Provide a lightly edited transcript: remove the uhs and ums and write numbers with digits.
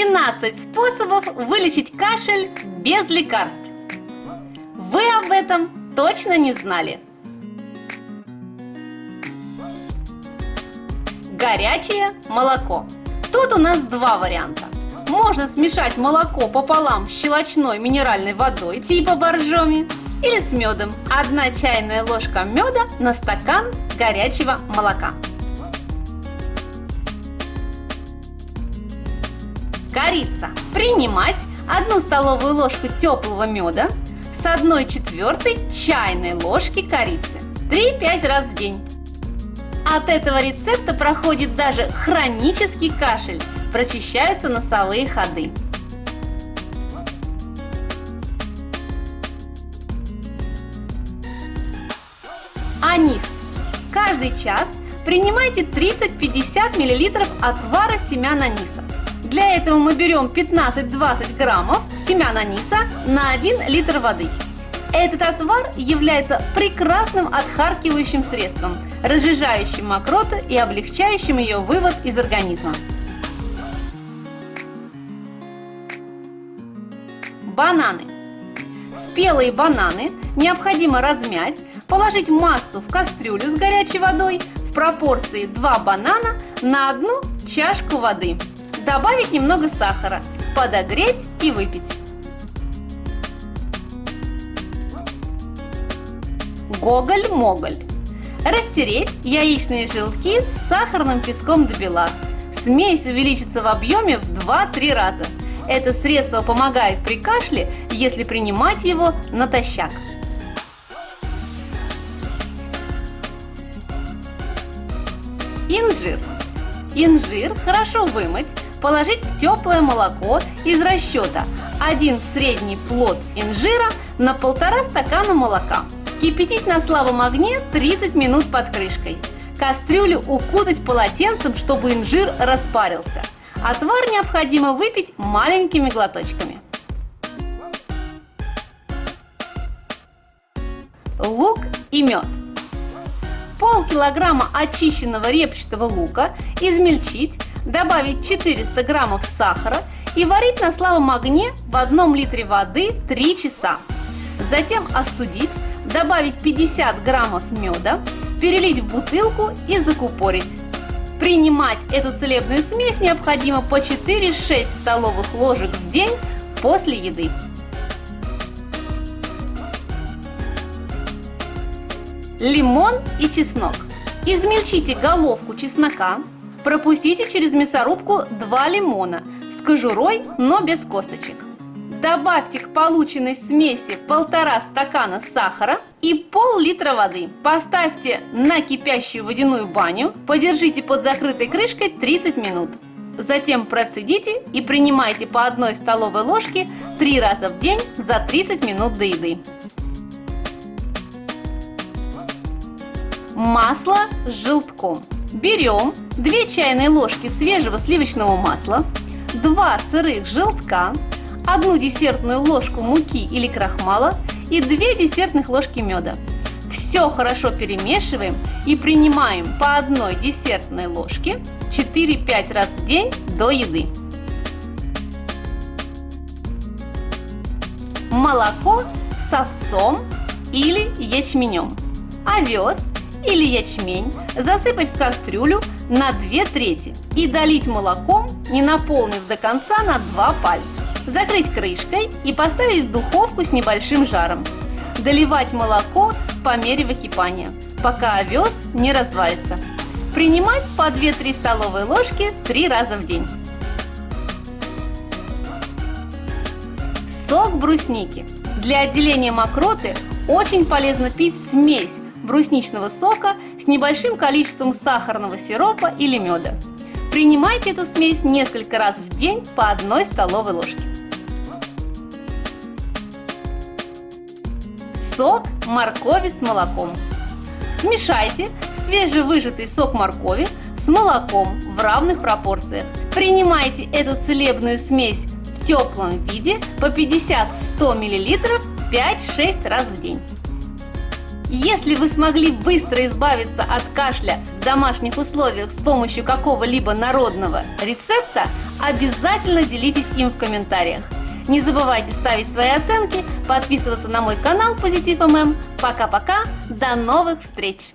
12 способов вылечить кашель без лекарств. Вы об этом точно не знали. Горячее молоко. Тут у нас два варианта. Можно смешать молоко пополам с щелочной минеральной водой типа боржоми или с медом. 1 чайная ложка меда на стакан горячего молока. Корица. Принимать 1 столовую ложку теплого меда с 1/4 чайной ложки корицы 3-5 раз в день. От этого рецепта проходит даже хронический кашель, прочищаются носовые ходы. Анис. Каждый час принимайте 30-50 мл отвара семян аниса. Для этого мы берем 15-20 граммов семян аниса на 1 литр воды. Этот отвар является прекрасным отхаркивающим средством, разжижающим мокроту и облегчающим ее вывод из организма. Бананы. Спелые бананы необходимо размять, положить массу в кастрюлю с горячей водой в пропорции 2 банана на 1 чашку воды. Добавить немного сахара, подогреть и выпить. Гоголь-моголь. Растереть яичные желтки с сахарным песком до бела. Смесь увеличится в объеме в 2-3 раза. Это средство помогает при кашле, если принимать его натощак. Инжир. Инжир хорошо вымыть, положить в теплое молоко из расчета 1 средний плод инжира на 1,5 стакана молока. Кипятить на слабом огне 30 минут под крышкой. Кастрюлю укутать полотенцем, чтобы инжир распарился. Отвар необходимо выпить маленькими глоточками. Лук и мед. Полкилограмма очищенного репчатого лука измельчить, добавить 400 граммов сахара и варить на слабом огне в 1 литре воды 3 часа. Затем остудить, добавить 50 граммов меда, перелить в бутылку и закупорить. Принимать эту целебную смесь необходимо по 4-6 столовых ложек в день после еды. Лимон и чеснок. Измельчите головку чеснока, пропустите через мясорубку 2 лимона с кожурой, но без косточек. Добавьте к полученной смеси 1,5 стакана сахара и пол-литра воды. Поставьте на кипящую водяную баню, подержите под закрытой крышкой 30 минут. Затем процедите и принимайте по 1 столовой ложке 3 раза в день за 30 минут до еды. Масло с желтком. Берем 2 чайные ложки свежего сливочного масла, 2 сырых желтка, 1 десертную ложку муки или крахмала и 2 десертных ложки меда. Все хорошо перемешиваем и принимаем по 1 десертной ложке 4-5 раз в день до еды. Молоко с овсом или ячменем. Овес или ячмень засыпать в кастрюлю на 2/3 и долить молоком, не наполнив до конца, на 2 пальца. Закрыть крышкой и поставить в духовку с небольшим жаром. Доливать молоко по мере выкипания, пока овес не разварится. Принимать по 2-3 столовые ложки 3 раза в день. Сок брусники. Для отделения мокроты очень полезно пить смесь брусничного сока с небольшим количеством сахарного сиропа или меда. Принимайте эту смесь несколько раз в день по 1 столовой ложке. Сок моркови с молоком. Смешайте свежевыжатый сок моркови с молоком в равных пропорциях. Принимайте эту целебную смесь в теплом виде по 50-100 мл 5-6 раз в день. Если вы смогли быстро избавиться от кашля в домашних условиях с помощью какого-либо народного рецепта, обязательно делитесь им в комментариях. Не забывайте ставить свои оценки, подписываться на мой канал Позитив ММ. Пока-пока, до новых встреч!